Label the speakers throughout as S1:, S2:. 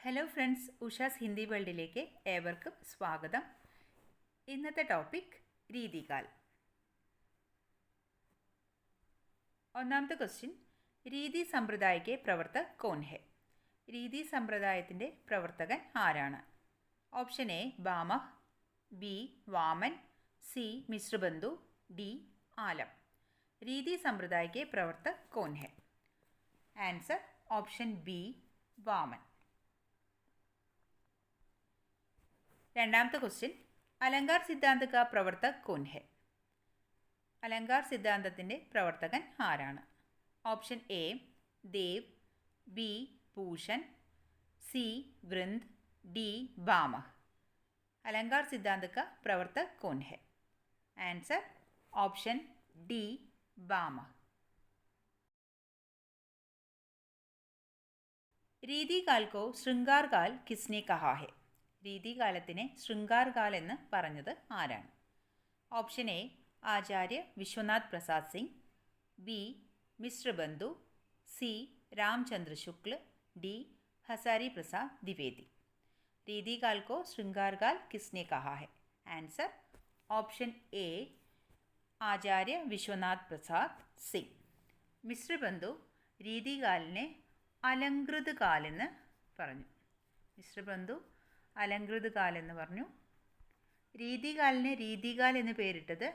S1: Hello friends, ഉഷാസ് Hindi വേൾഡിലേക്ക് ഏവർക്കും സ്വാഗതം. ഇന്നത്തെ ടോപ്പിക് രീതികാൽ. ഒന്നാമത്തെ ക്വസ്റ്റ്യൻ, രീതി സമ്പ്രദായക്കെ പ്രവർത്തക് കോൻ ഹെ? രീതി സമ്പ്രദായത്തിൻ്റെ പ്രവർത്തകൻ ആരാണ്? Option A Bhamah, B Vaman, C Mishrabandhu, D Alam. രീതി സമ്പ്രദായക്കെ പ്രവർത്തക് കോൻ ഹെ? Answer option B Vaman. രണ്ടാമത്തെ ക്വസ്റ്റ്യൻ, അലങ്കാർ സിദ്ധാന്ത കാ പ്രവർത്തക് കോൻ ഹെ? അലങ്കാർ സിദ്ധാന്തത്തിൻ്റെ പ്രവർത്തകൻ ആരാണ്? Option A Dev, B Bhushan, C Vrind, D Bhamah. അലങ്കാർ സിദ്ധാന്ത കാ പ്രവർത്തക് കോൻ ഹെ? Answer option D Bhamah. രീതികാൽ കോ ശൃംഗാർ കാൽ കിസ്നെ കഹാ ഹെ? രീതികാലത്തിനെ ശൃംഗാർ കാൽ എന്ന് പറഞ്ഞത് ആരാണ്? Option A Acharya Vishwanath Prasad Singh, B Mishrabandhu, C Ramchandra Shukla, D Hazari Prasad Dwivedi. രീതികാൽ കോ ശൃംഗാർ കാൽ കിസ്നെ കഹാ ഹെ? Answer option A Acharya Vishwanath Prasad Singh. Mishrabandhu രീതികാലിനെ അലങ്കൃത് കാലെന്ന് പറഞ്ഞു. മിശ്രബന്ധു അലങ്കൃത് കാലെന്ന് പറഞ്ഞു. രീതികാലിന് രീതികാൽ എന്ന് പേരിട്ടത്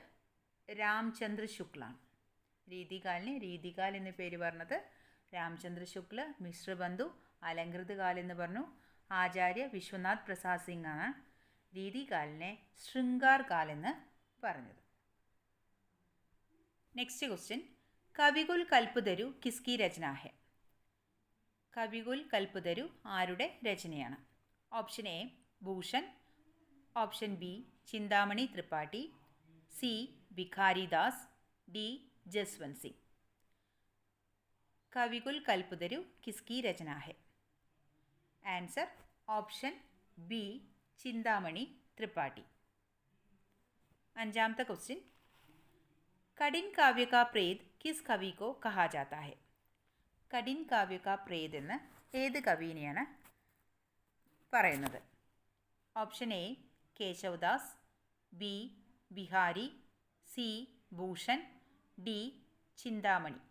S1: രാംചന്ദ്ര ശുക്ലാണ്. രീതികാലിന് രീതികാൽ എന്ന് പേര് പറഞ്ഞത് രാംചന്ദ്ര ശുക്ല. മിശ്രബന്ധു അലങ്കൃത് കാലെന്ന് പറഞ്ഞു. ആചാര്യ വിശ്വനാഥ് പ്രസാദ് സിംഗ് ആണ് രീതികാലിനെ ശൃംഗാർ കാലെന്ന് പറഞ്ഞത്. നെക്സ്റ്റ് ക്വസ്റ്റ്യൻ, കവികുൽ കൽപ്പതരു കിസ്കി രചന ഹെ? കവികുൽ കൽപ്പതരു ആരുടെ രചനയാണ്? Option A Bhushan, option B Chintamani Tripathi, C Bhikharidas, D Jaswant Singh. Kavikul Kalpataru കിസ്കി രചന ഹെ? Answer option B Chintamani Tripathi. അഞ്ചാമത്തെ ക്വസ്റ്റ്യൻ, കഠിൻ കാവ്യ കാ പ്രേത് കിസ് കവി കോ കഹാ ജാതാ ഹെ? കഠിൻ കാവ്യ കാ പ്രേത് എന്ന് ഏത് കവീനെയാണ് പറയുന്നത്? Option A Keshavdas, B Bihari, C Bhushan, D Chintamani.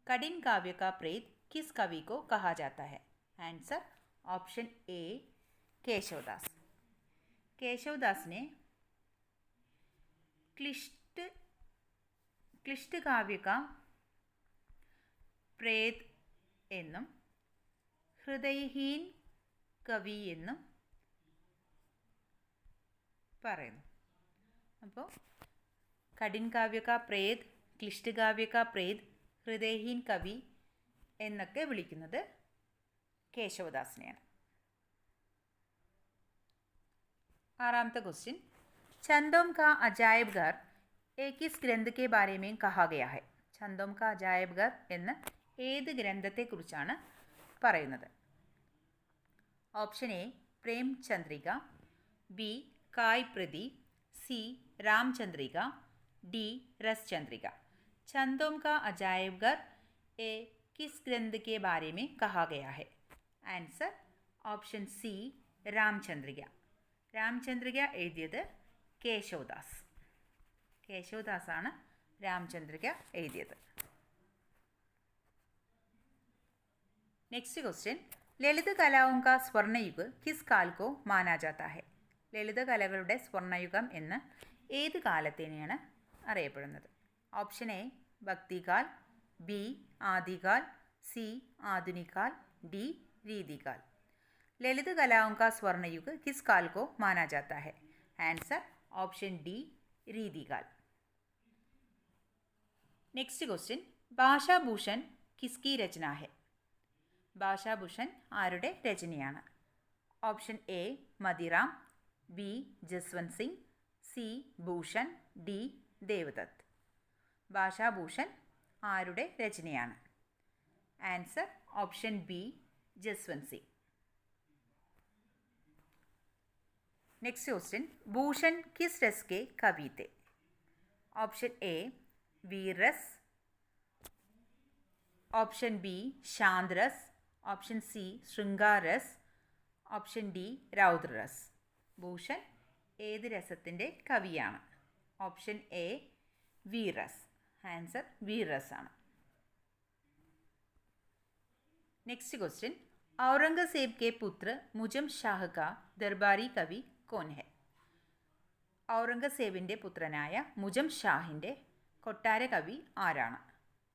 S1: കഠിൻ കാവ്യ കാ പ്രേത് കിസ് കവി കോ കഹാ ജാതാ ഹെ? Answer option A Keshavdas. കേശവദാസിനെ ക്ലിഷ്ട കാവ്യ കാ പ്രേത് എന്നും ഹൃദയഹീൻ കവി എന്നും പറയുന്നു. അപ്പോൾ കഠിൻ കാവ്യ കാ പ്രേത്, ക്ലിഷ്ട കാവ്യ കാ പ്രേത്, ഹൃദയഹീൻ കവി എന്നൊക്കെ വിളിക്കുന്നത് കേശവദാസിനെയാണ്. ആറാമത്തെ ക്വസ്റ്റ്യൻ, ഛന്ദോം കാ അജായബ് ഘർ കിസ് ഗ്രന്ഥ കെ ബാരെ മേ കഹാ ഗയാ ഹെ? ഛന്ദോം കാ അജായബ് ഘർ എന്ന് ഏത് ഗ്രന്ഥത്തെക്കുറിച്ചാണ് പറയുന്നത്? Option A Prem Chandrika, B Kay Pradeep, C Ramchandrika, D Ras Chandrika. ഛന്ദോം കാ അജായബ് ഘർ കിസ് ഗ്രന്ഥ കെ ബാരെ മേ കഹാ ഗയാ ഹെ? Answer option C Ramchandrika. Ramchandrika എഴുതിയത് കേശവദാസ്. കേശവദാസാണ് രാംചന്ദ്രിക എഴുതിയത്. നെക്സ്റ്റ് ക്വസ്റ്റ്യൻ, ലളിത കലാओं का स्वर्णयुग किस काल को माना जाता है? ലളിത കലകളുടെ സ്വർണ്ണയുഗം എന്ന് ഏത് കാലത്തിനെയാണ് അറിയപ്പെടുന്നത്? ഓപ്ഷൻ എ ഭക്തികാൽ, ബി ആദികാൽ, സി ആധുനികാൽ, ഡി രീതികാൽ. ലളിത കലാओं का स्वर्णयुग किस काल को माना जाता है? ആൻസർ ഓപ്ഷൻ ഡി രീതികാൽ. നെക്സ്റ്റ് ക്വസ്റ്റ്യൻ, ഭാഷാഭൂഷൺ കിസ്കി രചന ഹെ? ഭാഷാഭൂഷൺ ആരുടെ രചനയാണ്? Option A Matiram, B Jaswant Singh, C Bhushan, D Devdatt. Bhashabhushan ആരുടെ രചനയാണ്? Answer option B Jaswant Singh. Next question, Bhushan കിസ് രസ് കെ കവി थे? ഓപ്ഷൻ എ വീർ രസ്, ഓപ്ഷൻ ബി ശാന്ത് രസ്, ഓപ്ഷൻ സി ശൃംഗാർ രസ്, ഓപ്ഷൻ ഡി രൗദ്രരസ്. ഭൂഷൺ ഏത് രസത്തിൻ്റെ കവിയാണ്? ഓപ്ഷൻ എ വീരസ്. ആൻസർ വീരസ് ആണ്. നെക്സ്റ്റ് ക്വസ്റ്റ്യൻ, ഔറംഗസേബ് के पुत्र मुजम शाह का दरबारी कवि कौन है? ഔറംഗസേബിൻ്റെ പുത്രനായ മുജം ഷാഹിൻ്റെ കൊട്ടാര കവി ആരാണ്?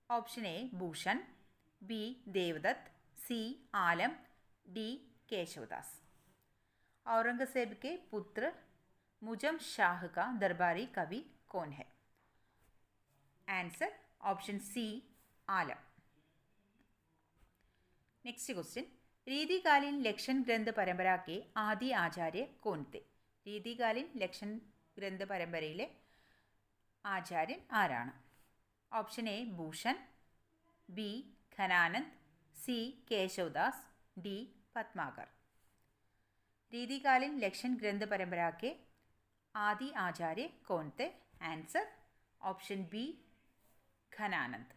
S1: Option A Bhushan, B Devadatt, C Alam, D Keshavdas. Aurangzeb के पुत्र मुजम शाह का दरबारी कवि कौन है? Answer option C Alam. Next question, रीतिकालीन लक्षण ग्रंथ परंपरा के आदि आचार्य कौन थे? रीतिकालीन लक्षण ग्रंथ परंपरയിലെ ആചാര്യൻ ആരാണ്? Option A Bhushan, B Ghananand, C Keshavdas, D Padmakar. रीतिकालीन लक्षण ग्रंथ परंपरा के आदि आचार्य कौन थे? Answer option B Ghananand.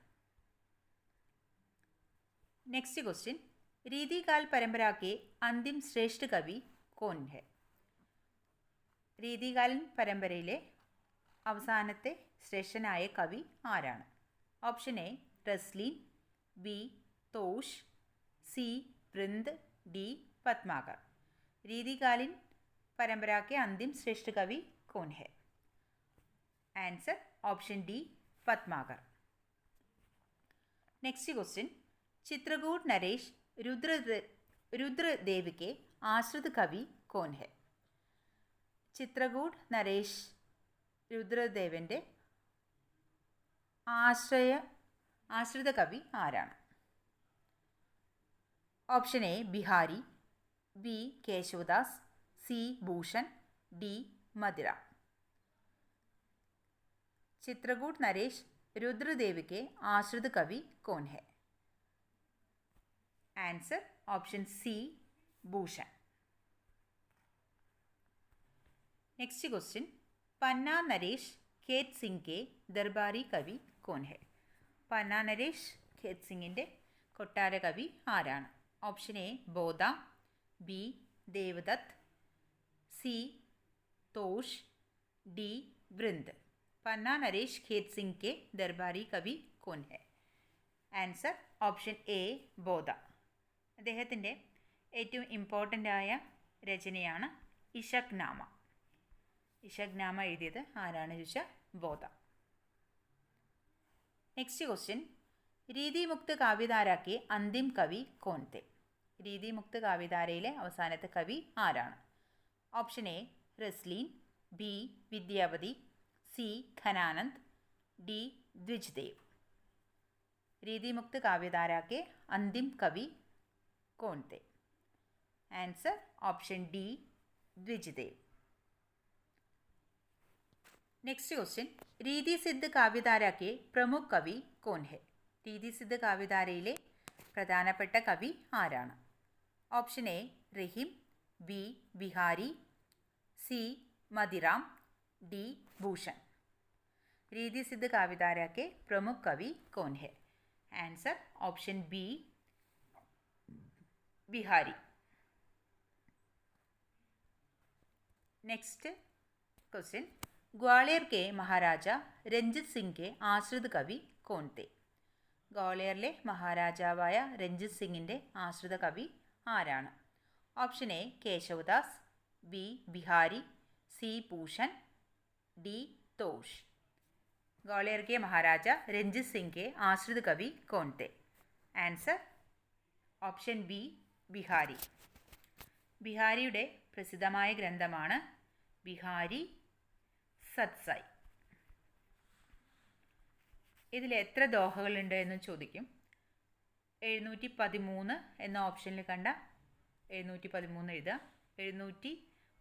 S1: Next question, रीतिकाल परंपरा के अंतिम श्रेष्ठ कवि कौन है? रीतिकालीन പരമ്പരയിലെ അവസാനത്തെ ശ്രേഷ്ഠനായ കവി ആരാണ്? Option A Rasleen, B Tosh, C Vrind, D Padmakar. रीतिकालीन परंपरा के अंतिम श्रेष्ठ कवि कौन है? Answer option D Padmakar. Next question, Chitrakoot नरेश रुद्रदेव के आश्रित कवि कौन है? चित्रकूट नरेश रुद्रदेवൻ്റെ ആശ്രിത കവി ആരാണ്? Option A Bihari, B Keshavdas, C Bhushan, D Madira. Chitrakoot नरेश रुद्रदेव के आश्रित कवि कौन है? Answer option C Bhushan. Next question, Panna नरेश खेत सिंह के दरबारी कवि कौन है? पन्ना नरेश खेत सिंगिൻ്റെ കൊട്ടാര കവി ആരാണ്? ഓപ്ഷൻ എ ബോധ, बी देवदत्त, सी तोष, डी वृंद. पन्ना नरेश खेत सिंह के दरबारी कवि कौन है? ആൻസർ ഓപ്ഷൻ എ ബോധ. അദ്ദേഹത്തിൻ്റെ ഏറ്റവും ഇമ്പോർട്ടൻ്റ് ആയ രചനയാണ് ഇഷക്നാമ. ഇഷക്നാമ എഴുതിയത് ആരാണ് ചോദിച്ചാൽ ബോധ. നെക്സ്റ്റ് ക്വസ്റ്റ്യൻ, रीतिमुक्त काव्यधारा के अंतिम कवि कौन थे? रीतिमुक्त काव्यधाരയിലെ അവസാനത്തെ കവി ആരാണ്? Option A Rasleen, B Vidyapati, C Ghananand, D Dwijdev. रीतिमुक्त काव्यधारा के अंतिम कवि कौन थे? Answer option D Dwijdev. Next question, रीति सिद्ध काव्यधारा के प्रमुख कवि कौन है? रीति सिद्ध काव्यधाരയിലെ പ്രധാനപ്പെട്ട കവി ആരാണ്? Option A Rahim, B Bihari, C Madiram, D Bhushan. रीति सिद्ध काव्यधारा के प्रमुख कवि कौन है? Answer option B Bihari. Next question, Gwalior के महाराजा रंजित सिंह के आश्रित कवि कौन थे? ഗ്വാളിയറിലെ മഹാരാജാവായ രഞ്ജിത് സിംഗിൻ്റെ ആശ്രിത കവി ആരാണ്? Option A Keshavdas, B Bihari, C Bhushan, D Tosh. Gwalior के महाराजा रंजित सिंह के आश्रित कवि कौन थे? Answer option B Bihari. ബിഹാരിയുടെ പ്രസിദ്ധമായ ഗ്രന്ഥമാണ് ബിഹാരി സത്സായി. ഇതിൽ എത്ര ദോഹകളുണ്ട് എന്ന് ചോദിക്കും. 713 എന്ന ഓപ്ഷനിൽ കണ്ട 713 എഴുതുക,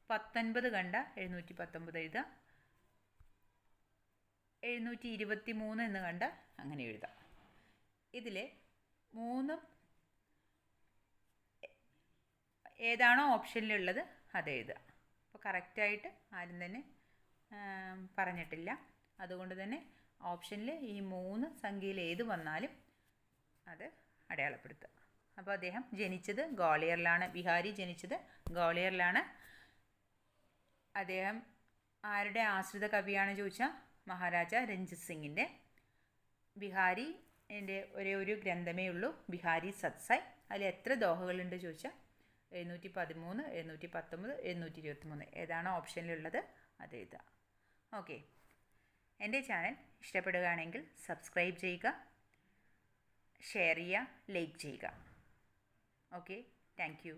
S1: 719 കണ്ട 719 എഴുതുക, 723 എന്ന് കണ്ട അങ്ങനെ എഴുതാം. ഇതിൽ മൂന്നും ഏതാണോ ഓപ്ഷനിലുള്ളത് അത് എഴുതുക. അപ്പോൾ കറക്റ്റായിട്ട് ആരും തന്നെ പറഞ്ഞിട്ടില്ല. അതുകൊണ്ട് തന്നെ ഓപ്ഷനിൽ ഈ 3 സംഖ്യയിൽ ഏത് വന്നാലും അത് അടയാളപ്പെടുത്തുക. അപ്പോൾ അദ്ദേഹം ജനിച്ചത് ഗ്വാളിയറിലാണ്. ബിഹാരി ജനിച്ചത് ഗ്വാളിയറിലാണ്. അദ്ദേഹം ആരുടെ ആശ്രിത കവിയാണ് ചോദിച്ചാൽ മഹാരാജ രഞ്ജിത് സിംഗിൻ്റെ. ബിഹാരി എൻ്റെ ഒരു ഗ്രന്ഥമേ ഉള്ളൂ, ബിഹാരി സത്സായ്. അതിൽ എത്ര ദോഹകളുണ്ട് ചോദിച്ചാൽ 713, 719, 723. ഏതാണോ ഓപ്ഷനിലുള്ളത് അത് എഴുതുക. ഓക്കെ, എൻ്റെ ചാനൽ ഇഷ്ടപ്പെടുകയാണെങ്കിൽ സബ്സ്ക്രൈബ് ചെയ്യുക, ഷെയർ ചെയ്യുക, ലൈക്ക് ചെയ്യുക. Okay, thank you.